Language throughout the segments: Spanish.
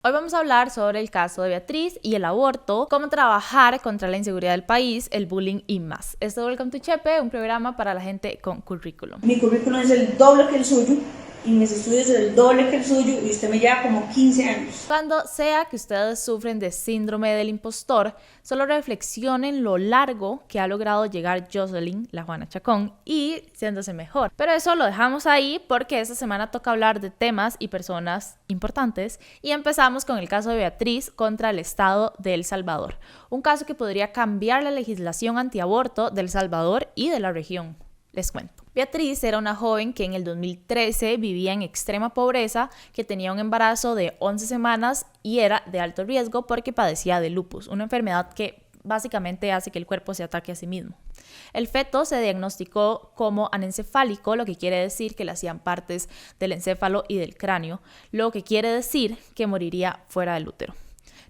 Hoy vamos a hablar sobre el caso de Beatriz y el aborto, cómo trabajar contra la inseguridad del país, el bullying y más. Esto es Welcome to Chepe, un programa para la gente con currículum. Mi currículum es el doble que el suyo y mis estudios es el doble que el suyo y usted me lleva como 15 años. Cuando sea que ustedes sufren de síndrome del impostor, solo reflexionen lo largo que ha logrado llegar Jocelyn, la Juana Chacón, y siéndose mejor. Pero eso lo dejamos ahí porque esta semana toca hablar de temas y personas importantes y empezamos con el caso de Beatriz contra el Estado de El Salvador, un caso que podría cambiar la legislación antiaborto de El Salvador y de la región. Les cuento. Beatriz era una joven que en el 2013 vivía en extrema pobreza, que tenía un embarazo de 11 semanas y era de alto riesgo porque padecía de lupus, una enfermedad que básicamente hace que el cuerpo se ataque a sí mismo. El feto se diagnosticó como anencefálico, lo que quiere decir que le hacían partes del encéfalo y del cráneo, lo que quiere decir que moriría fuera del útero.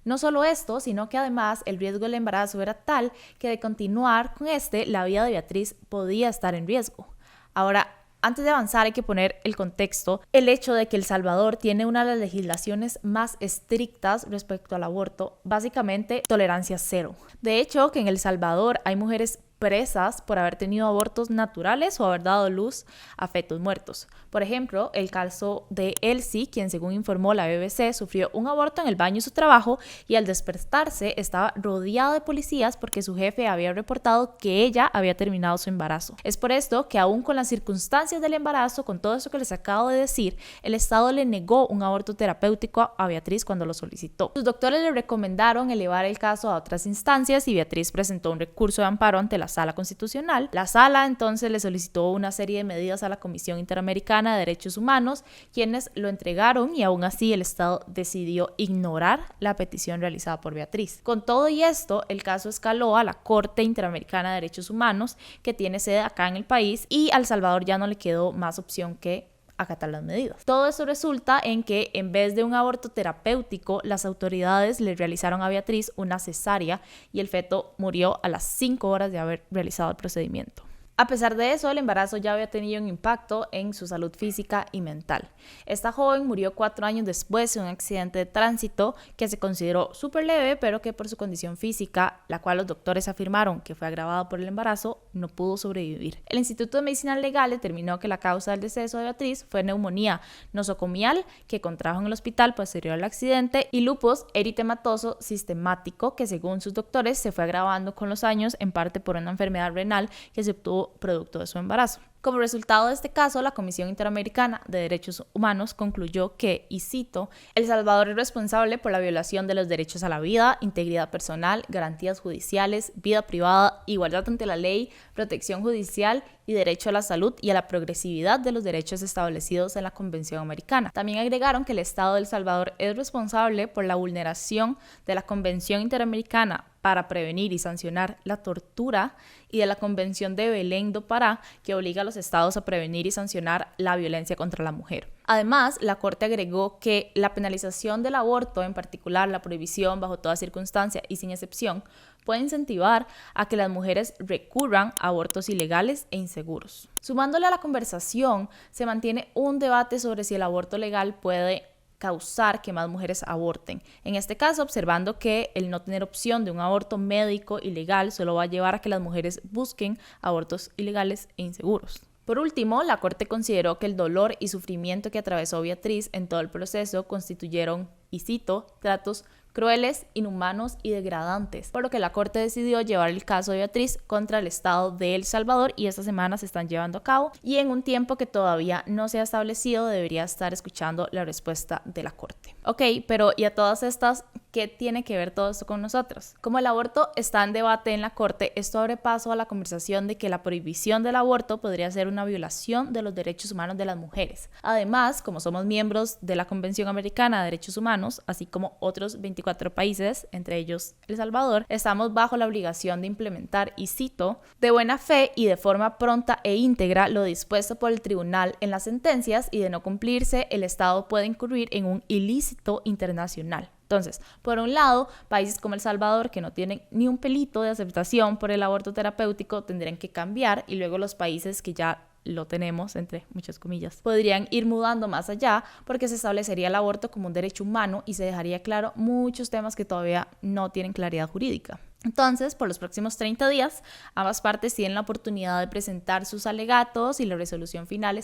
No solo esto, sino que además el riesgo del embarazo era tal que de continuar con la vida de Beatriz podía estar en riesgo. Ahora, antes de avanzar hay que poner el contexto, el hecho de que El Salvador tiene una de las legislaciones más estrictas respecto al aborto, básicamente tolerancia cero. De hecho, que en El Salvador hay mujeres presas por haber tenido abortos naturales o haber dado luz a fetos muertos. Por ejemplo, el caso de Elsie, quien según informó la BBC sufrió un aborto en el baño de su trabajo y al despertarse estaba rodeada de policías porque su jefe había reportado que ella había terminado su embarazo. Es por esto que aún con las circunstancias del embarazo, con todo eso que les acabo de decir, el Estado le negó un aborto terapéutico a Beatriz cuando lo solicitó. Sus doctores le recomendaron elevar el caso a otras instancias y Beatriz presentó un recurso de amparo ante la Sala Constitucional. La Sala entonces le solicitó una serie de medidas a la Comisión Interamericana de Derechos Humanos, quienes lo entregaron y aún así el Estado decidió ignorar la petición realizada por Beatriz. Con todo y esto, el caso escaló a la Corte Interamericana de Derechos Humanos, que tiene sede acá en el país, y a El Salvador ya no le quedó más opción que acatar las medidas. Todo eso resulta en que en vez de un aborto terapéutico, las autoridades le realizaron a Beatriz una cesárea y el feto murió a las 5 horas de haber realizado el procedimiento. A pesar de eso, el embarazo ya había tenido un impacto en su salud física y mental. Esta joven murió 4 años después de un accidente de tránsito que se consideró súper leve, pero que por su condición física, la cual los doctores afirmaron que fue agravada por el embarazo, no pudo sobrevivir. El Instituto de Medicina Legal determinó que la causa del deceso de Beatriz fue neumonía nosocomial que contrajo en el hospital posterior al accidente y lupus eritematoso sistemático que según sus doctores se fue agravando con los años, en parte por una enfermedad renal que se obtuvo producto de su embarazo. Como resultado de este caso, la Comisión Interamericana de Derechos Humanos concluyó que, y cito, El Salvador es responsable por la violación de los derechos a la vida, integridad personal, garantías judiciales, vida privada, igualdad ante la ley, protección judicial y derecho a la salud y a la progresividad de los derechos establecidos en la Convención Americana. También agregaron que el Estado de El Salvador es responsable por la vulneración de la Convención Interamericana para prevenir y sancionar la tortura y de la Convención de Belém do Pará, que obliga a los estados a prevenir y sancionar la violencia contra la mujer. Además, la Corte agregó que la penalización del aborto, en particular la prohibición bajo toda circunstancia y sin excepción, puede incentivar a que las mujeres recurran a abortos ilegales e inseguros. Sumándole a la conversación, se mantiene un debate sobre si el aborto legal puede causar que más mujeres aborten. En este caso, observando que el no tener opción de un aborto médico y legal solo va a llevar a que las mujeres busquen abortos ilegales e inseguros. Por último, la Corte consideró que el dolor y sufrimiento que atravesó Beatriz en todo el proceso constituyeron, y cito, tratos crueles, inhumanos y degradantes, por lo que la Corte decidió llevar el caso de Beatriz contra el Estado de El Salvador y esta semana se están llevando a cabo y en un tiempo que todavía no se ha establecido debería estar escuchando la respuesta de la Corte. Ok, pero ¿y a todas estas qué tiene que ver todo esto con nosotros? Como el aborto está en debate en la Corte, esto abre paso a la conversación de que la prohibición del aborto podría ser una violación de los derechos humanos de las mujeres. Además, como somos miembros de la Convención Americana de Derechos Humanos, así como otros 24 países, entre ellos El Salvador, estamos bajo la obligación de implementar, y cito, de buena fe y de forma pronta e íntegra lo dispuesto por el tribunal en las sentencias y de no cumplirse, el Estado puede incurrir en un ilícito internacional. Entonces, por un lado, países como El Salvador, que no tienen ni un pelito de aceptación por el aborto terapéutico, tendrían que cambiar y luego los países que ya lo tenemos, entre muchas comillas, podrían ir mudando más allá porque se establecería el aborto como un derecho humano y se dejaría claro muchos temas que todavía no tienen claridad jurídica. Entonces, por los próximos 30 días, ambas partes tienen la oportunidad de presentar sus alegatos y la resolución final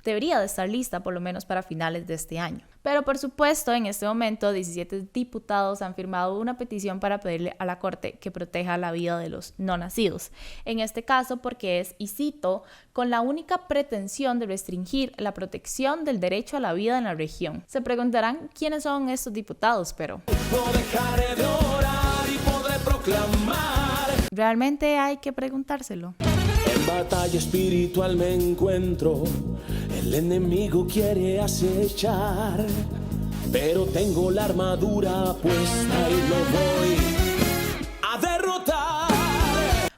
debería de estar lista por lo menos para finales de este año. Pero por supuesto, en este momento, 17 diputados han firmado una petición para pedirle a la Corte que proteja la vida de los no nacidos. En este caso, porque es, y cito, con la única pretensión de restringir la protección del derecho a la vida en la región. Se preguntarán quiénes son estos diputados, pero no dejaré de orar y podré proclamar. Realmente hay que preguntárselo. En batalla espiritual me encuentro, el enemigo quiere acechar, pero tengo la armadura puesta y lo voy a derrotar.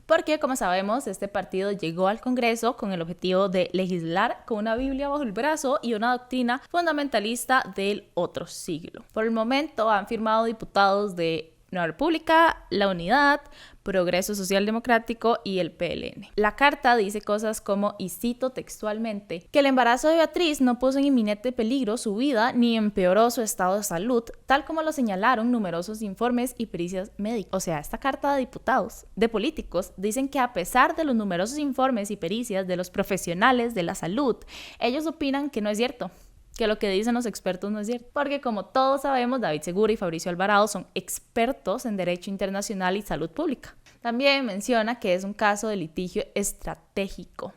Porque, como sabemos, este partido llegó al Congreso con el objetivo de legislar con una Biblia bajo el brazo y una doctrina fundamentalista del otro siglo. Por el momento han firmado diputados de Nueva República, La Unidad, Progreso Social Democrático y el PLN. La carta dice cosas como, y cito textualmente, que el embarazo de Beatriz no puso en inminente peligro su vida ni empeoró su estado de salud, tal como lo señalaron numerosos informes y pericias médicas. O sea, esta carta de diputados, de políticos, dicen que a pesar de los numerosos informes y pericias de los profesionales de la salud, ellos opinan que no es cierto, que lo que dicen los expertos no es cierto. Porque como todos sabemos, David Segura y Fabricio Alvarado son expertos en Derecho Internacional y Salud Pública. También menciona que es un caso de litigio estratégico.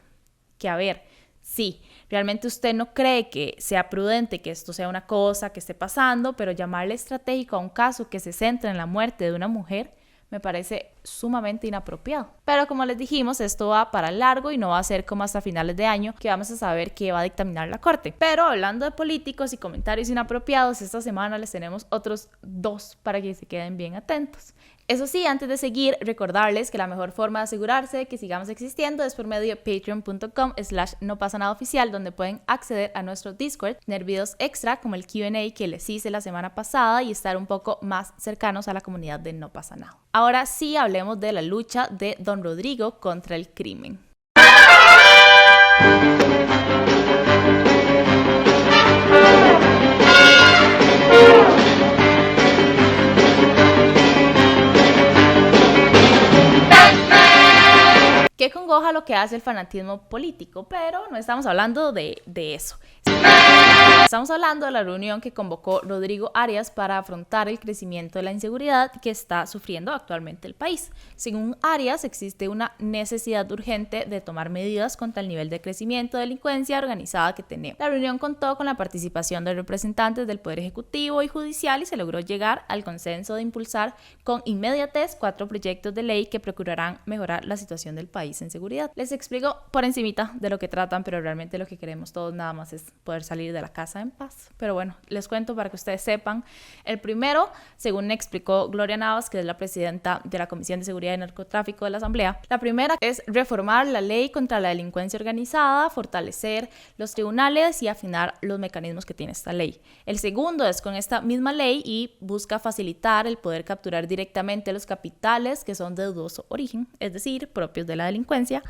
Que a ver, sí, realmente usted no cree que sea prudente que esto sea una cosa que esté pasando, pero llamarle estratégico a un caso que se centra en la muerte de una mujer me parece sumamente inapropiado. Pero como les dijimos, esto va para largo y no va a ser como hasta finales de año que vamos a saber qué va a dictaminar la Corte. Pero hablando de políticos y comentarios inapropiados, esta semana les tenemos otros 2 para que se queden bien atentos. Eso sí, antes de seguir, recordarles que la mejor forma de asegurarse de que sigamos existiendo es por medio de patreon.com/nopasanadaoficial, donde pueden acceder a nuestro Discord, tener videos extra como el Q&A que les hice la semana pasada y estar un poco más cercanos a la comunidad de No Pasa Nada. Ahora sí, hablemos de la lucha de Don Rodrigo contra el crimen. Qué congoja lo que hace el fanatismo político, pero no estamos hablando de eso. Estamos hablando de la reunión que convocó Rodrigo Arias para afrontar el crecimiento de la inseguridad que está sufriendo actualmente el país. Según Arias, existe una necesidad urgente de tomar medidas contra el nivel de crecimiento de delincuencia organizada que tenemos. La reunión contó con la participación de representantes del Poder Ejecutivo y Judicial y se logró llegar al consenso de impulsar con inmediatez 4 proyectos de ley que procurarán mejorar la situación del país en seguridad. Les explico por encimita de lo que tratan, pero realmente lo que queremos todos nada más es poder salir de la casa en paz. Pero bueno, les cuento para que ustedes sepan. El primero, según explicó Gloria Navas, que es la presidenta de la Comisión de Seguridad y Narcotráfico de la Asamblea, la primera es reformar la ley contra la delincuencia organizada, fortalecer los tribunales y afinar los mecanismos que tiene esta ley. El segundo es con esta misma ley y busca facilitar el poder capturar directamente los capitales que son de dudoso origen, es decir, propios de la delincuencia.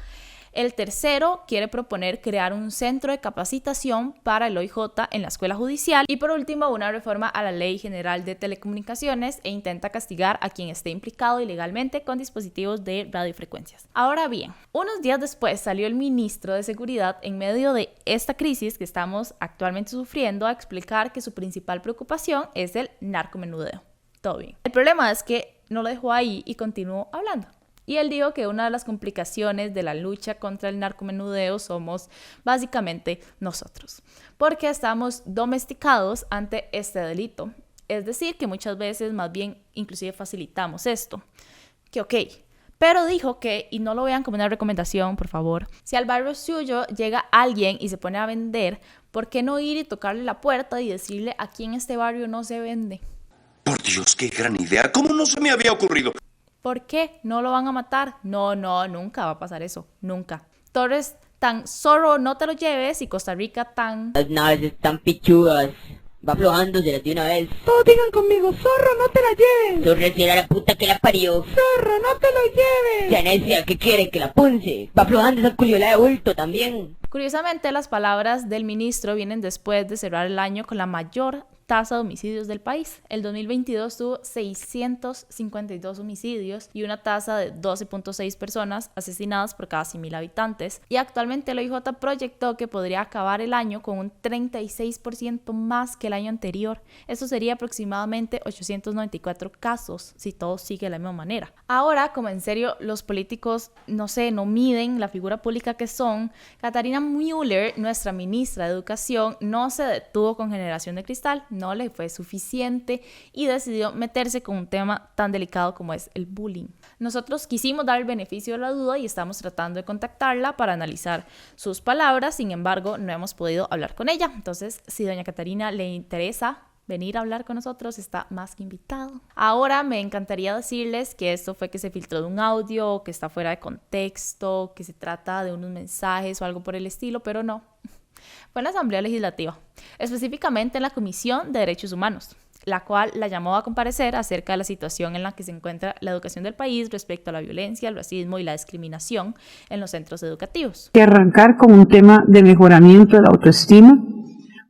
El tercero quiere proponer crear un centro de capacitación para el OIJ en la escuela judicial. Y por último, una reforma a la Ley General de Telecomunicaciones e intenta castigar a quien esté implicado ilegalmente con dispositivos de radiofrecuencias. Ahora bien, unos días después salió el ministro de Seguridad en medio de esta crisis que estamos actualmente sufriendo a explicar que su principal preocupación es el narcomenudeo. Todo bien. El problema es que no lo dejó ahí y continuó hablando. Y él dijo que una de las complicaciones de la lucha contra el narcomenudeo somos básicamente nosotros, porque estamos domesticados ante este delito. Es decir, que muchas veces más bien inclusive facilitamos esto. Que ok, pero dijo que, y no lo vean como una recomendación, por favor, si al barrio suyo llega alguien y se pone a vender, ¿por qué no ir y tocarle la puerta y decirle aquí en este barrio no se vende? Por Dios, qué gran idea. ¿Cómo no se me había ocurrido? ¿Por qué? ¿No lo van a matar? No, nunca va a pasar eso. Nunca. Torres tan zorro, no te lo lleves, y Costa Rica tan... Las naves están pichudas. Va aflojándose de una vez. Todos digan conmigo, zorro, no te la lleves. Zorro será la puta que la parió. Zorro, no te lo lleves. Ya necia, ¿qué quiere? Que la punce. Va aflojando esa culiola de bulto también. Curiosamente, las palabras del ministro vienen después de cerrar el año con la mayor tasa de homicidios del país. El 2022 tuvo 652 homicidios y una tasa de 12.6 personas asesinadas por cada 100.000 habitantes. Y actualmente el OIJ proyectó que podría acabar el año con un 36% más que el año anterior. Eso sería aproximadamente 894 casos si todo sigue de la misma manera. Ahora, como en serio los políticos, no miden la figura pública que son, Catarina Müller, nuestra ministra de Educación, no se detuvo con Generación de Cristal, no le fue suficiente y decidió meterse con un tema tan delicado como es el bullying. Nosotros quisimos dar el beneficio de la duda y estamos tratando de contactarla para analizar sus palabras, sin embargo no hemos podido hablar con ella. Entonces, si doña Catarina le interesa venir a hablar con nosotros, está más que invitado. Ahora me encantaría decirles que esto fue que se filtró de un audio, que está fuera de contexto, que se trata de unos mensajes o algo por el estilo, pero no. Fue en la Asamblea Legislativa, específicamente en la Comisión de Derechos Humanos, la cual la llamó a comparecer acerca de la situación en la que se encuentra la educación del país respecto a la violencia, el racismo y la discriminación en los centros educativos. Que arrancar con un tema de mejoramiento de la autoestima,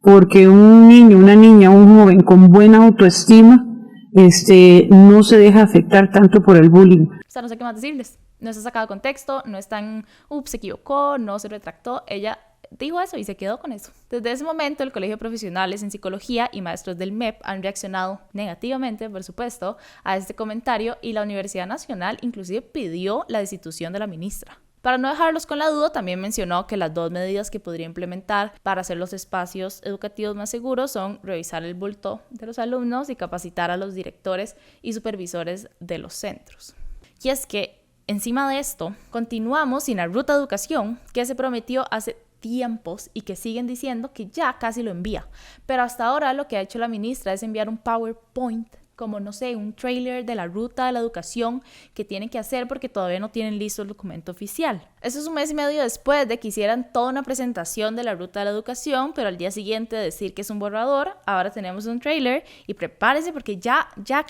porque un niño, una niña, un joven con buena autoestima no se deja afectar tanto por el bullying. O sea, no sé qué más decirles. No está sacado de contexto, no están, se equivocó, no se retractó. Ella dijo eso y se quedó con eso. Desde ese momento, el Colegio de Profesionales en Psicología y maestros del MEP han reaccionado negativamente, por supuesto, a este comentario y la Universidad Nacional inclusive pidió la destitución de la ministra. Para no dejarlos con la duda, también mencionó que las dos medidas que podría implementar para hacer los espacios educativos más seguros son revisar el bulto de los alumnos y capacitar a los directores y supervisores de los centros. Y es que, encima de esto, continuamos sin la ruta de educación que se prometió hace tiempos y que siguen diciendo que ya casi lo envía. Pero hasta ahora lo que ha hecho la ministra es enviar un PowerPoint, como un trailer de la ruta de la educación que tienen que hacer porque todavía no tienen listo el documento oficial. Eso es un mes y medio después de que hicieran toda una presentación de la ruta de la educación, pero al día siguiente decir que es un borrador, ahora tenemos un trailer y prepárense porque ya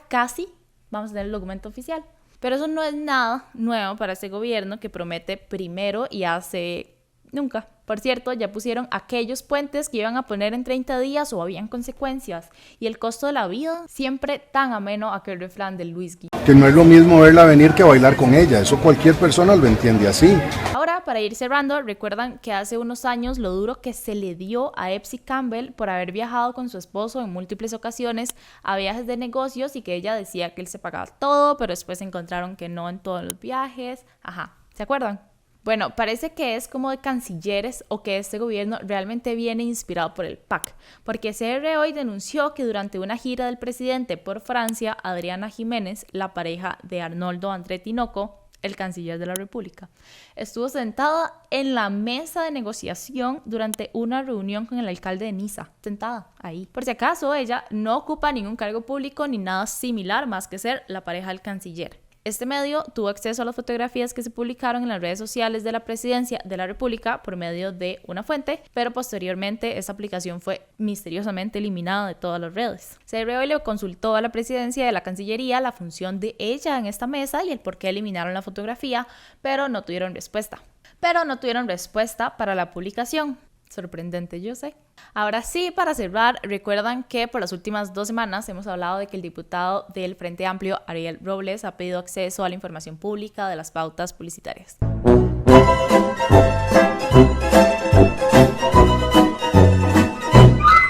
casi vamos a tener el documento oficial. Pero eso no es nada nuevo para este gobierno que promete primero y hace nunca. Por cierto, ya pusieron aquellos puentes que iban a poner en 30 días o habían consecuencias. Y el costo de la vida, siempre tan ameno aquel refrán de Luis Guillén. Que no es lo mismo verla venir que bailar con ella, eso cualquier persona lo entiende así. Ahora, para ir cerrando, recuerdan que hace unos años lo duro que se le dio a Epsi Campbell por haber viajado con su esposo en múltiples ocasiones a viajes de negocios y que ella decía que él se pagaba todo, pero después encontraron que no en todos los viajes. ¿Se acuerdan? Bueno, parece que es como de cancilleres o que este gobierno realmente viene inspirado por el PAC, porque CR hoy denunció que durante una gira del presidente por Francia, Adriana Jiménez, la pareja de Arnoldo André Tinoco, el canciller de la República, estuvo sentada en la mesa de negociación durante una reunión con el alcalde de Niza, sentada ahí. Por si acaso, ella no ocupa ningún cargo público ni nada similar más que ser la pareja del canciller. Este medio tuvo acceso a las fotografías que se publicaron en las redes sociales de la Presidencia de la República por medio de una fuente, pero posteriormente esta aplicación fue misteriosamente eliminada de todas las redes. CR le consultó a la Presidencia de la Cancillería la función de ella en esta mesa y el por qué eliminaron la fotografía, pero no tuvieron respuesta. Para la publicación. Sorprendente, yo sé. Ahora sí, para cerrar, recuerdan que por las últimas 2 semanas hemos hablado de que el diputado del Frente Amplio, Ariel Robles, ha pedido acceso a la información pública de las pautas publicitarias.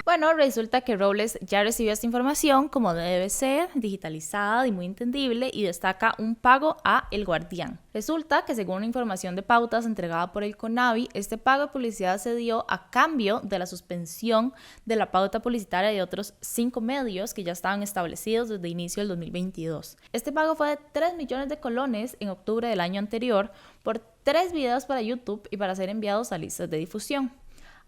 Bueno, resulta que Robles ya recibió esta información como debe ser, digitalizada y muy entendible, y destaca un pago a El Guardián. Resulta que según una información de pautas entregada por el CONAVI, este pago de publicidad se dio a cambio de la suspensión de la pauta publicitaria de otros 5 medios que ya estaban establecidos desde inicio del 2022. Este pago fue de 3 millones de colones en octubre del año anterior por 3 videos para YouTube y para ser enviados a listas de difusión.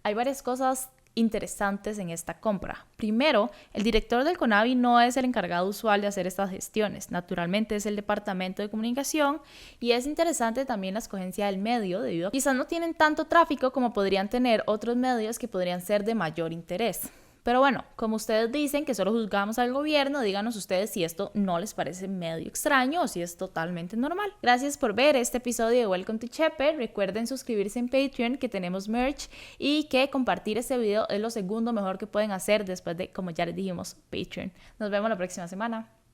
Hay varias cosas interesantes en esta compra. Primero, el director del CONAVI no es el encargado usual de hacer estas gestiones, naturalmente es el departamento de comunicación, y es interesante también la escogencia del medio debido a que quizás no tienen tanto tráfico como podrían tener otros medios que podrían ser de mayor interés. Pero bueno, como ustedes dicen que solo juzgamos al gobierno, díganos ustedes si esto no les parece medio extraño o si es totalmente normal. Gracias por ver este episodio de Welcome to Chepe. Recuerden suscribirse en Patreon, que tenemos merch, y que compartir este video es lo segundo mejor que pueden hacer después de, como ya les dijimos, Patreon. Nos vemos la próxima semana.